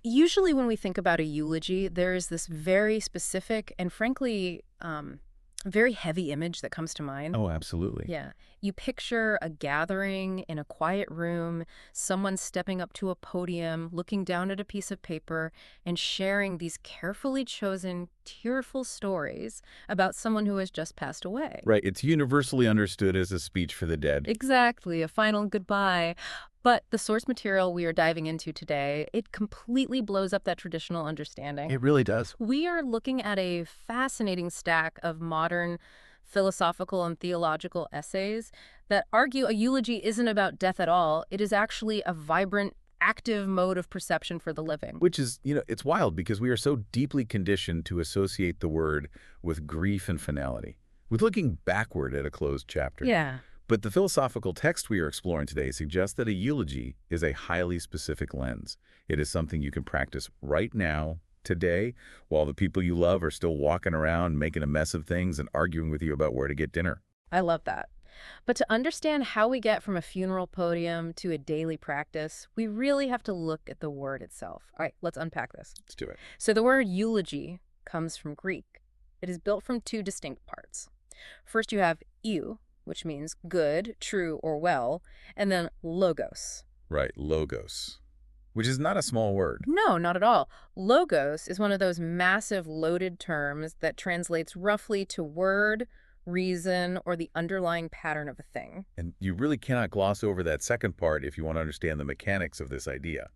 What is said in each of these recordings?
Usually when we think about a eulogy, there is this very specific and frankly, very heavy image that comes to mind. Oh, absolutely. Yeah. You picture a gathering in a quiet room, someone stepping up to a podium, looking down at a piece of paper, and sharing these carefully chosen, tearful stories about someone who has just passed away. Right. It's universally understood as a speech for the dead. Exactly, a final goodbye. But the source material we are diving into today, it completely blows up that traditional understanding. It really does. We are looking at a fascinating stack of modern philosophical and theological essays that argue a eulogy isn't about death at all. It is actually a vibrant, active mode of perception for the living. Which is, it's wild because we are so deeply conditioned to associate the word with grief and finality, with looking backward at a closed chapter. Yeah. But the philosophical text we are exploring today suggests that a eulogy is a highly specific lens. It is something you can practice right now, today, while the people you love are still walking around making a mess of things and arguing with you about where to get dinner. I love that. But to understand how we get from a funeral podium to a daily practice, we really have to look at the word itself. All right, let's unpack this. Let's do it. So the word eulogy comes from Greek. It is built from two distinct parts. First, you have eu, which means good, true, or well, and then logos. Right, logos, which is not a small word. No, not at all. Logos is one of those massive loaded terms that translates roughly to word, reason, or the underlying pattern of a thing. And you really cannot gloss over that second part if you want to understand the mechanics of this idea.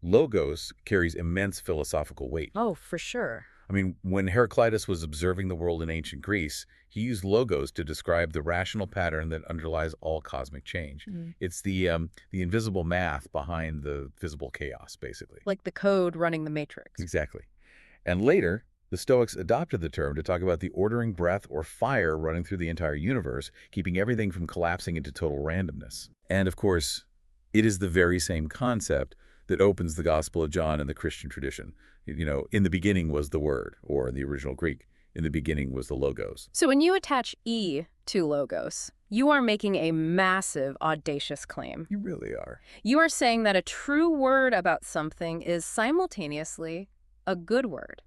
Logos carries immense philosophical weight. Oh, for sure. I mean, when Heraclitus was observing the world in ancient Greece, he used logos to describe the rational pattern that underlies all cosmic change. It's the invisible math behind the visible chaos, basically. Like the code running the matrix. Exactly. And later, the Stoics adopted the term to talk about the ordering breath or fire running through the entire universe, keeping everything from collapsing into total randomness. And of course, it is the very same concept that opens the Gospel of John in the Christian tradition. In the beginning was the Word, or in the original Greek, in the beginning was the Logos. So when you attach E to logos, you are making a massive, audacious claim. You really are. You are saying that a true word about something is simultaneously a good word.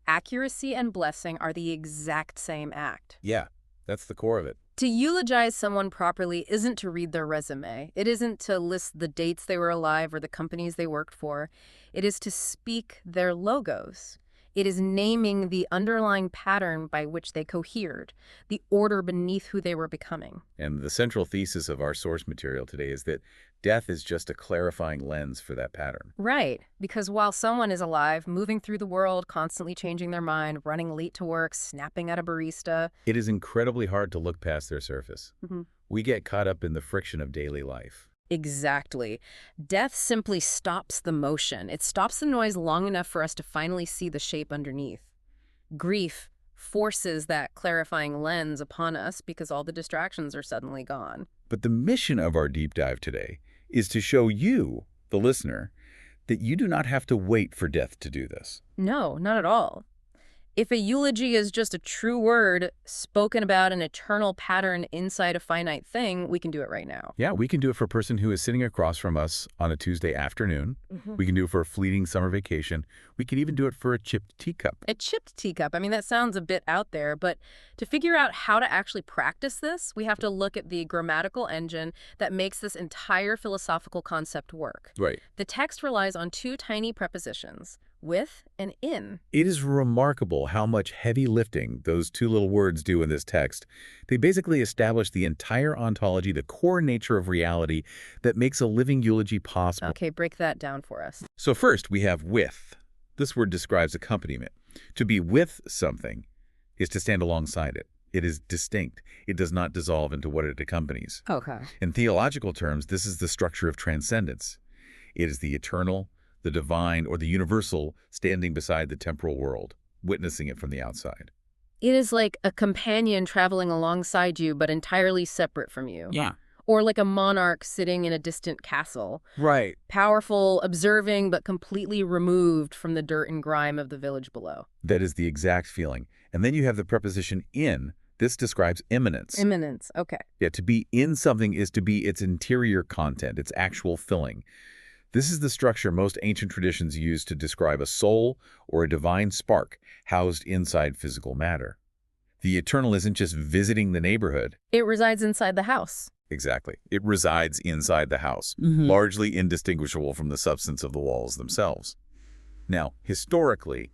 Accuracy and blessing are the exact same act. Yeah, that's the core of it. To eulogize someone properly isn't to read their resume. It isn't to list the dates they were alive or the companies they worked for. It is to speak their logos. It is naming the underlying pattern by which they cohered, the order beneath who they were becoming. And the central thesis of our source material today is that death is just a clarifying lens for that pattern. Right, because while someone is alive, moving through the world, constantly changing their mind, running late to work, snapping at a barista, it is incredibly hard to look past their surface. Mm-hmm. We get caught up in the friction of daily life. Exactly. Death simply stops the motion. It stops the noise long enough for us to finally see the shape underneath. Grief forces that clarifying lens upon us because all the distractions are suddenly gone. But the mission of our deep dive today is to show you, the listener, that you do not have to wait for death to do this. No, not at all. If a eulogy is just a true word spoken about an eternal pattern inside a finite thing, we can do it right now. Yeah, we can do it for a person who is sitting across from us on a Tuesday afternoon. We can do it for a fleeting summer vacation. We can even do it for a chipped teacup. A chipped teacup. I mean, that sounds a bit out there, but to figure out how to actually practice this, we have to look at the grammatical engine that makes this entire philosophical concept work. Right. The text relies on two tiny prepositions, with and in. It is remarkable how much heavy lifting those two little words do in this text. They basically establish the entire ontology, the core nature of reality that makes a living eulogy possible. Okay, break that down for us. So first, we have with. This word describes accompaniment. To be with something is to stand alongside it. It is distinct. It does not dissolve into what it accompanies. Okay. In theological terms, this is the structure of transcendence. It is the eternal, the divine, or the universal standing beside the temporal world, witnessing it from the outside. It is like a companion traveling alongside you, but entirely separate from you. Yeah. Or like a monarch sitting in a distant castle. Right. Powerful, observing, but completely removed from the dirt and grime of the village below. That is the exact feeling. And then you have the preposition in. This describes immanence. Immanence, okay. Yeah, to be in something is to be its interior content, its actual filling. This is the structure most ancient traditions use to describe a soul or a divine spark housed inside physical matter. The eternal isn't just visiting the neighborhood. It resides inside the house. Exactly. It resides inside the house, largely indistinguishable from the substance of the walls themselves. Now, historically,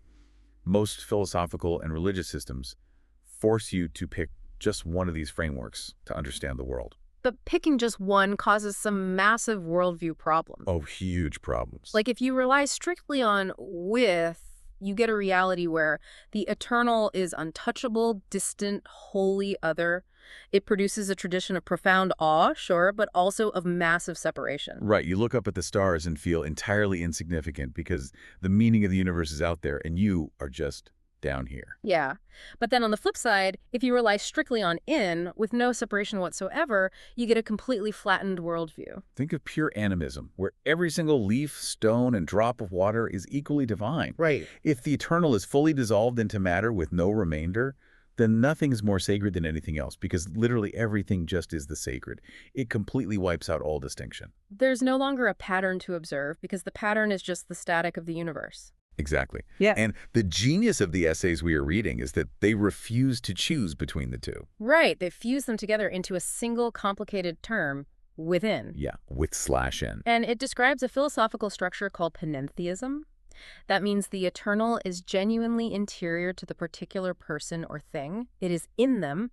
most philosophical and religious systems force you to pick just one of these frameworks to understand the world. But picking just one causes some massive worldview problems. Oh, huge problems. Like if you rely strictly on with, you get a reality where the eternal is untouchable, distant, wholly other. It produces a tradition of profound awe, sure, but also of massive separation. Right. You look up at the stars and feel entirely insignificant because the meaning of the universe is out there and you are just down here. Yeah. But then on the flip side, if you rely strictly on in, with no separation whatsoever, you get a completely flattened worldview. Think of pure animism, where every single leaf, stone, and drop of water is equally divine. Right. If the eternal is fully dissolved into matter with no remainder, then nothing is more sacred than anything else, because literally everything just is the sacred. It completely wipes out all distinction. There's no longer a pattern to observe because the pattern is just the static of the universe. Exactly. Yeah. And the genius of the essays we are reading is that they refuse to choose between the two. Right. They fuse them together into a single complicated term, within. Yeah, with /n. And it describes a philosophical structure called panentheism. That means the eternal is genuinely interior to the particular person or thing. It is in them,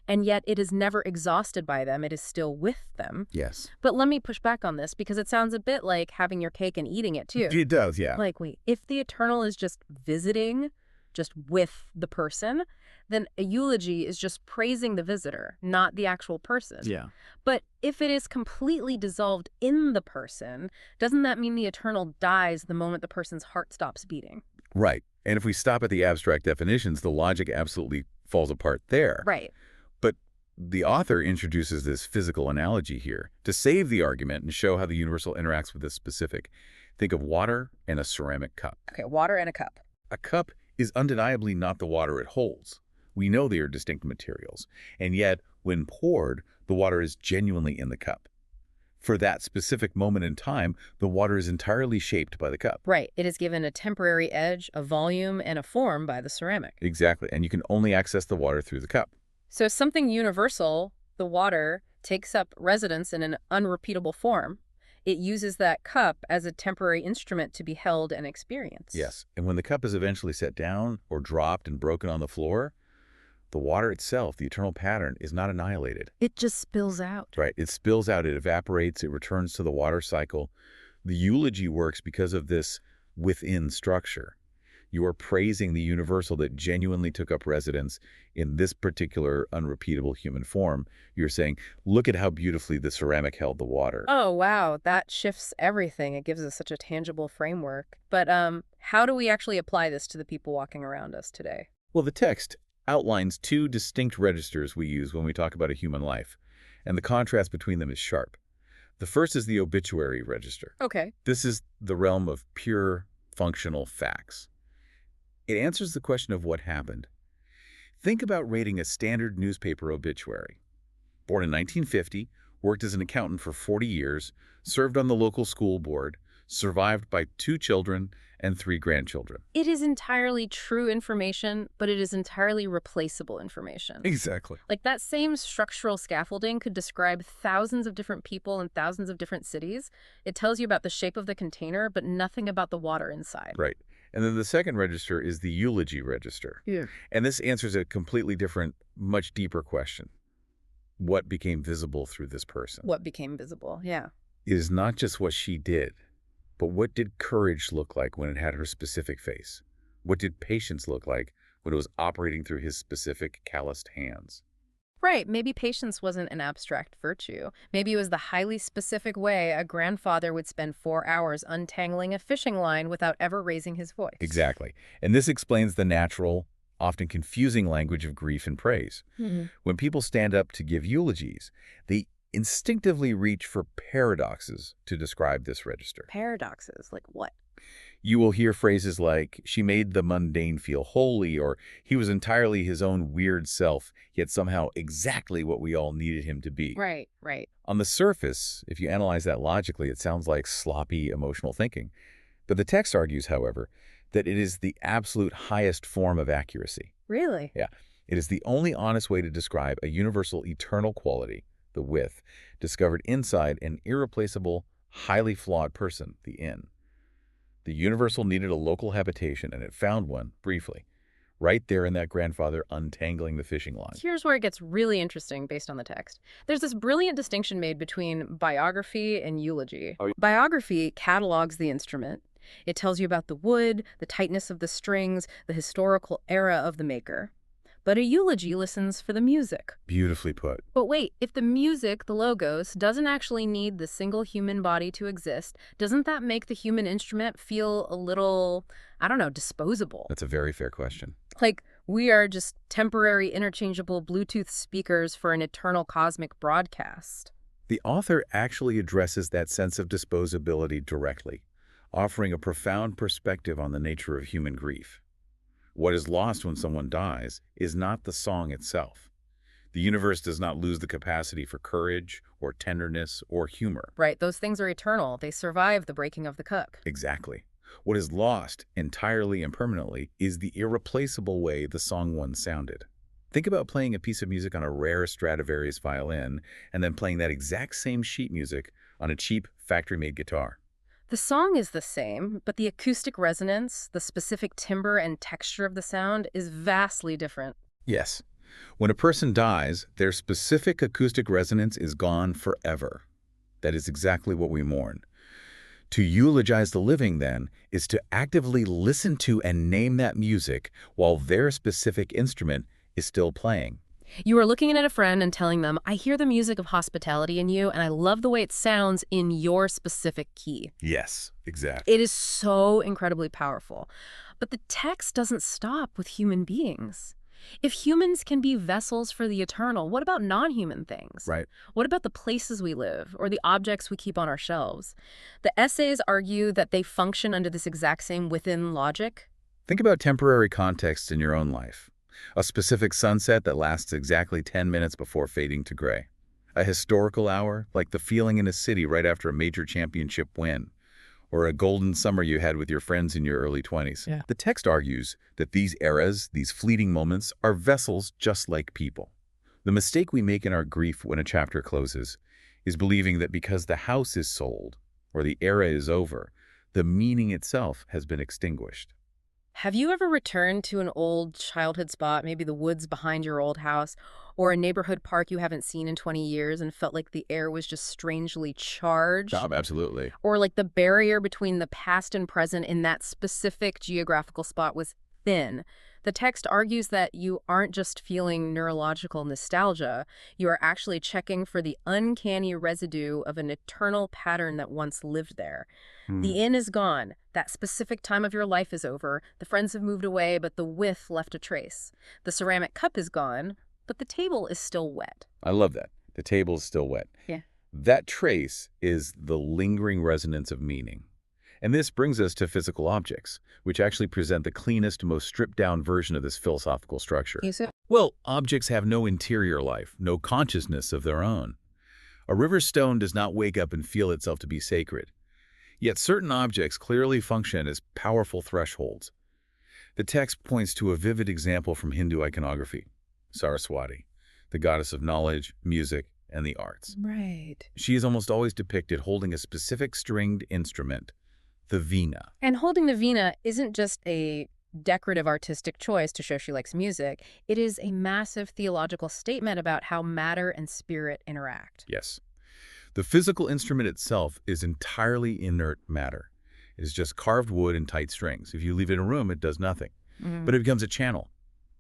and yet it is never exhausted by them. It is still with them. Yes. But let me push back on this because it sounds a bit like having your cake and eating it too. It does, yeah. Like, wait, if the eternal is just visiting, just with the person, then a eulogy is just praising the visitor, not the actual person. Yeah. But if it is completely dissolved in the person, doesn't that mean the eternal dies the moment the person's heart stops beating? Right. And if we stop at the abstract definitions, the logic absolutely falls apart there. Right. But the author introduces this physical analogy here to save the argument and show how the universal interacts with this specific. Think of water and a ceramic cup. Okay, water and a cup. A cup is undeniably not the water it holds. We know they are distinct materials, and yet, when poured, the water is genuinely in the cup. For that specific moment in time, the water is entirely shaped by the cup. Right. It is given a temporary edge, a volume, and a form by the ceramic. Exactly, and you can only access the water through the cup. So something universal, the water, takes up residence in an unrepeatable form. It uses that cup as a temporary instrument to be held and experienced. Yes, and when the cup is eventually set down or dropped and broken on the floor, the water itself, the eternal pattern, is not annihilated. It just spills out. Right, it spills out, it evaporates, it returns to the water cycle. The eulogy works because of this within structure. You are praising the universal that genuinely took up residence in this particular unrepeatable human form. You're saying, look at how beautifully the ceramic held the water. Oh, wow. That shifts everything. It gives us such a tangible framework. But how do we actually apply this to the people walking around us today? Well, the text outlines two distinct registers we use when we talk about a human life, and the contrast between them is sharp. The first is the obituary register. Okay. This is the realm of pure functional facts. It answers the question of what happened. Think about rating a standard newspaper obituary. Born in 1950, worked as an accountant for 40 years, served on the local school board, survived by 2 children and 3 grandchildren. It is entirely true information, but it is entirely replaceable information. Exactly. Like that same structural scaffolding could describe thousands of different people in thousands of different cities. It tells you about the shape of the container, but nothing about the water inside. Right. And then the second register is the eulogy register. Yeah. And this answers a completely different, much deeper question. What became visible through this person? What became visible, yeah. It is not just what she did, but what did courage look like when it had her specific face? What did patience look like when it was operating through his specific calloused hands? Right, maybe patience wasn't an abstract virtue. Maybe it was the highly specific way a grandfather would spend 4 hours untangling a fishing line without ever raising his voice. Exactly. And this explains the natural, often confusing language of grief and praise. When people stand up to give eulogies, they instinctively reach for paradoxes to describe this register. Paradoxes, like what? You will hear phrases like, she made the mundane feel holy, or he was entirely his own weird self, yet somehow exactly what we all needed him to be. Right, right. On the surface, if you analyze that logically, it sounds like sloppy emotional thinking. But the text argues, however, that it is the absolute highest form of accuracy. Really? Yeah, it is the only honest way to describe a universal eternal quality, the with, discovered inside an irreplaceable, highly flawed person, the in. The universal needed a local habitation, and it found one, briefly, right there in that grandfather untangling the fishing line. Here's where it gets really interesting based on the text. There's this brilliant distinction made between biography and eulogy. Oh, yeah. Biography catalogs the instrument. It tells you about the wood, the tightness of the strings, the historical era of the maker. But a eulogy listens for the music. Beautifully put. But wait, if the music, the logos, doesn't actually need the single human body to exist, doesn't that make the human instrument feel a little, I don't know, disposable? That's a very fair question. Like, we are just temporary interchangeable Bluetooth speakers for an eternal cosmic broadcast. The author actually addresses that sense of disposability directly, offering a profound perspective on the nature of human grief. What is lost when someone dies is not the song itself. The universe does not lose the capacity for courage or tenderness or humor. Right, those things are eternal. They survive the breaking of the cook. Exactly. What is lost entirely and permanently is the irreplaceable way the song once sounded. Think about playing a piece of music on a rare Stradivarius violin and then playing that exact same sheet music on a cheap factory-made guitar. The song is the same, but the acoustic resonance, the specific timbre and texture of the sound is vastly different. Yes. When a person dies, their specific acoustic resonance is gone forever. That is exactly what we mourn. To eulogize the living, then, is to actively listen to and name that music while their specific instrument is still playing. You are looking at a friend and telling them, I hear the music of hospitality in you, and I love the way it sounds in your specific key. Yes, exactly. It is so incredibly powerful. But the text doesn't stop with human beings. If humans can be vessels for the eternal, what about non-human things? Right. What about the places we live or the objects we keep on our shelves? The essays argue that they function under this exact same within logic. Think about temporary contexts in your own life. A specific sunset that lasts exactly 10 minutes before fading to gray. A historical hour, like the feeling in a city right after a major championship win. Or a golden summer you had with your friends in your early 20s. Yeah. The text argues that these eras, these fleeting moments, are vessels just like people. The mistake we make in our grief when a chapter closes is believing that because the house is sold or the era is over, the meaning itself has been extinguished. Have you ever returned to an old childhood spot, maybe the woods behind your old house, or a neighborhood park you haven't seen in 20 years and felt like the air was just strangely charged? Absolutely. Or like the barrier between the past and present in that specific geographical spot was thin? The text argues that you aren't just feeling neurological nostalgia, you are actually checking for the uncanny residue of an eternal pattern that once lived there. The in is gone. That specific time of your life is over. The friends have moved away, but the with left a trace. The ceramic cup is gone, but the table is still wet. I love that. The table is still wet. Yeah. That trace is the lingering resonance of meaning. And this brings us to physical objects, which actually present the cleanest, most stripped-down version of this philosophical structure. Well, objects have no interior life, no consciousness of their own. A river stone does not wake up and feel itself to be sacred. Yet certain objects clearly function as powerful thresholds. The text points to a vivid example from Hindu iconography, Saraswati, the goddess of knowledge, music, and the arts. Right. She is almost always depicted holding a specific stringed instrument, the veena. And holding the veena isn't just a decorative artistic choice to show she likes music. It is a massive theological statement about how matter and spirit interact. Yes. The physical instrument itself is entirely inert matter. It is just carved wood and tight strings. If you leave it in a room, it does nothing. But it becomes a channel.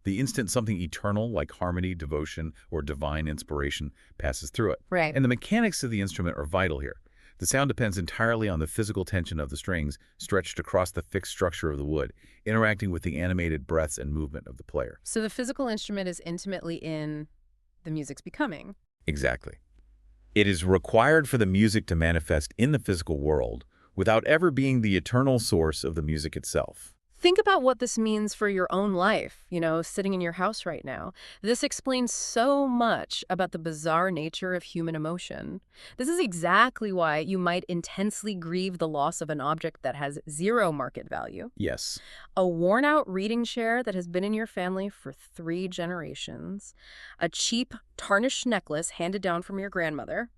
The instant something eternal, like harmony, devotion, or divine inspiration, passes through it. Right. And the mechanics of the instrument are vital here. The sound depends entirely on the physical tension of the strings stretched across the fixed structure of the wood, interacting with the animated breaths and movement of the player. So the physical instrument is intimately in the music's becoming. Exactly. It is required for the music to manifest in the physical world, without ever being the eternal source of the music itself. Think about what this means for your own life, sitting in your house right now. This explains so much about the bizarre nature of human emotion. This is exactly why you might intensely grieve the loss of an object that has zero market value. Yes. A worn-out reading chair that has been in your family for 3 generations. A cheap, tarnished necklace handed down from your grandmother.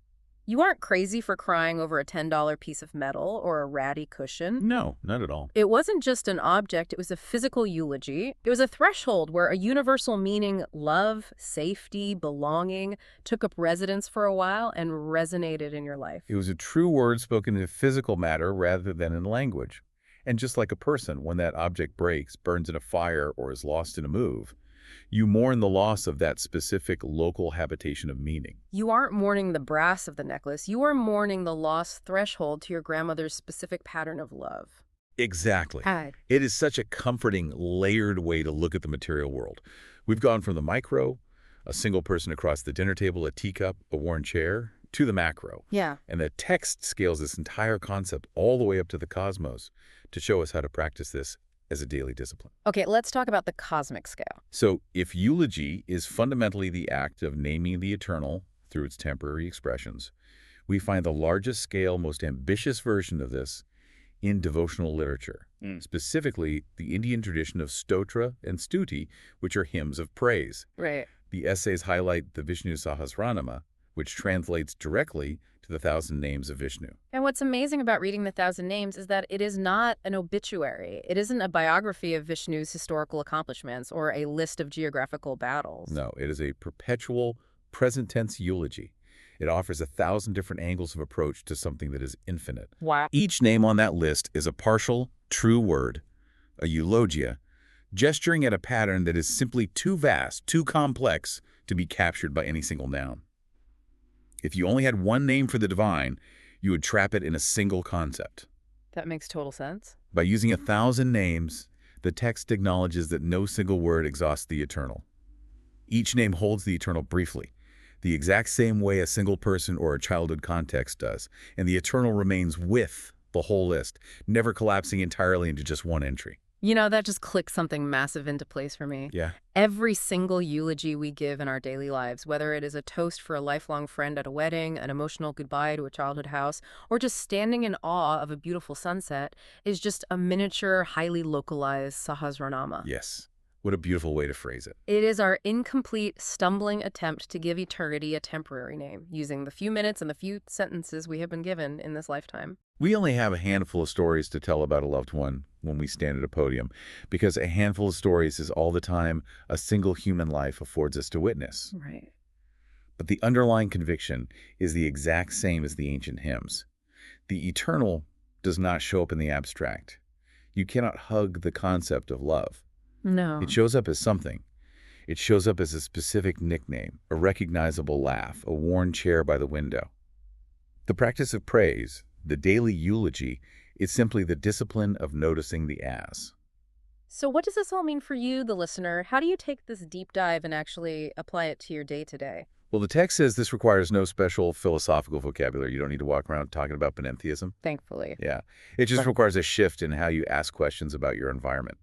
You aren't crazy for crying over a $10 piece of metal or a ratty cushion. No, not at all. It wasn't just an object, it was a physical eulogy. It was a threshold where a universal meaning, love, safety, belonging, took up residence for a while and resonated in your life. It was a true word spoken in physical matter rather than in language. And just like a person, when that object breaks, burns in a fire, or is lost in a move, you mourn the loss of that specific local habitation of meaning. You aren't mourning the brass of the necklace, you are mourning the lost threshold to your grandmother's specific pattern of love. Exactly. Right. It is such a comforting, layered way to look at the material world. We've gone from the micro, a single person across the dinner table, a teacup, a worn chair, to the macro. Yeah. And the text scales this entire concept all the way up to the cosmos to show us how to practice this as a daily discipline. Okay, let's talk about the cosmic scale. So if eulogy is fundamentally the act of naming the eternal through its temporary expressions, we find the largest scale, most ambitious version of this in devotional literature, specifically the Indian tradition of stotra and stuti, which are hymns of praise. Right. The essays highlight the Vishnu Sahasranama, which translates directly to the 1,000 names of Vishnu. And what's amazing about reading the 1,000 names is that it is not an obituary. It isn't a biography of Vishnu's historical accomplishments or a list of geographical battles. No, it is a perpetual present tense eulogy. It offers 1,000 different angles of approach to something that is infinite. Wow. Each name on that list is a partial, true word, a eulogia, gesturing at a pattern that is simply too vast, too complex to be captured by any single noun. If you only had one name for the divine, you would trap it in a single concept. That makes total sense. By using 1,000 names, the text acknowledges that no single word exhausts the eternal. Each name holds the eternal briefly, the exact same way a single person or a childhood context does, and the eternal remains with the whole list, never collapsing entirely into just one entry. That just clicked something massive into place for me. Yeah. Every single eulogy we give in our daily lives, whether it is a toast for a lifelong friend at a wedding, an emotional goodbye to a childhood house, or just standing in awe of a beautiful sunset, is just a miniature, highly localized Sahasranama. Yes. What a beautiful way to phrase it. It is our incomplete, stumbling attempt to give eternity a temporary name, using the few minutes and the few sentences we have been given in this lifetime. We only have a handful of stories to tell about a loved one when we stand at a podium, because a handful of stories is all the time a single human life affords us to witness. Right. But the underlying conviction is the exact same as the ancient hymns. The eternal does not show up in the abstract. You cannot hug the concept of love. No. It shows up as something. It shows up as a specific nickname, a recognizable laugh, a worn chair by the window. The practice of praise, the daily eulogy, is simply the discipline of noticing the as. So what does this all mean for you, the listener? How do you take this deep dive and actually apply it to your day-to-day? Well, the text says this requires no special philosophical vocabulary. You don't need to walk around talking about panentheism. Thankfully. Yeah. It just requires a shift in how you ask questions about your environment.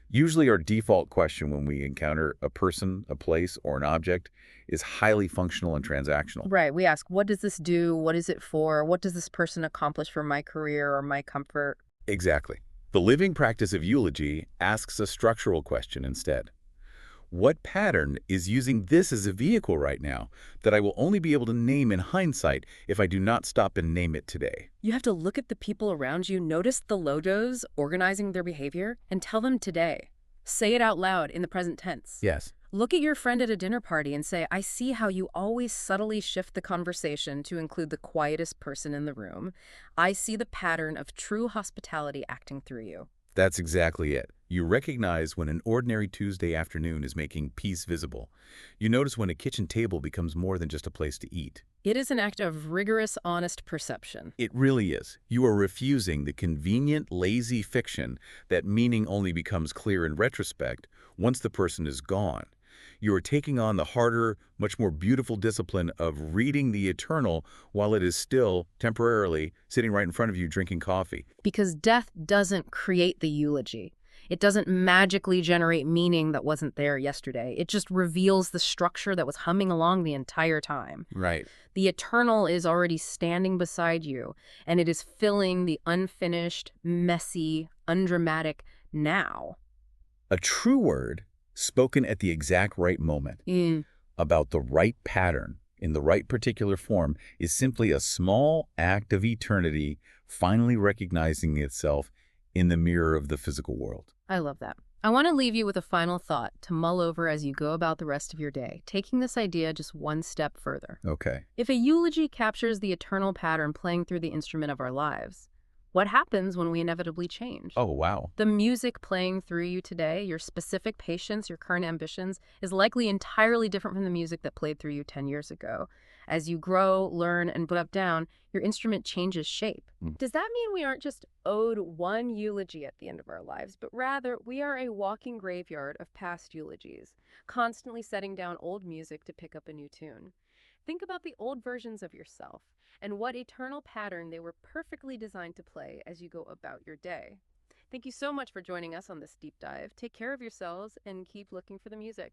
Usually our default question when we encounter a person, a place, or an object is highly functional and transactional. Right. We ask, what does this do? What is it for? What does this person accomplish for my career or my comfort? Exactly. The living practice of eulogy asks a structural question instead. What pattern is using this as a vehicle right now that I will only be able to name in hindsight if I do not stop and name it today? You have to look at the people around you, notice the logos organizing their behavior, and tell them today. Say it out loud in the present tense. Yes. Look at your friend at a dinner party and say, I see how you always subtly shift the conversation to include the quietest person in the room. I see the pattern of true hospitality acting through you. That's exactly it. You recognize when an ordinary Tuesday afternoon is making peace visible. You notice when a kitchen table becomes more than just a place to eat. It is an act of rigorous, honest perception. It really is. You are refusing the convenient, lazy fiction that meaning only becomes clear in retrospect once the person is gone. You are taking on the harder, much more beautiful discipline of reading the eternal while it is still, temporarily, sitting right in front of you drinking coffee. Because death doesn't create the eulogy. It doesn't magically generate meaning that wasn't there yesterday. It just reveals the structure that was humming along the entire time. Right. The eternal is already standing beside you, and it is filling the unfinished, messy, undramatic now. A true word, spoken at the exact right moment, about the right pattern, in the right particular form, is simply a small act of eternity finally recognizing itself in the mirror of the physical world. I love that. I want to leave you with a final thought to mull over as you go about the rest of your day, taking this idea just one step further. Okay. If a eulogy captures the eternal pattern playing through the instrument of our lives, what happens when we inevitably change? Oh, wow. The music playing through you today, your specific patience, your current ambitions, is likely entirely different from the music that played through you 10 years ago. As you grow, learn, and put up down, your instrument changes shape. Does that mean we aren't just owed one eulogy at the end of our lives, but rather we are a walking graveyard of past eulogies, constantly setting down old music to pick up a new tune? Think about the old versions of yourself and what eternal pattern they were perfectly designed to play as you go about your day. Thank you so much for joining us on this deep dive. Take care of yourselves and keep looking for the music.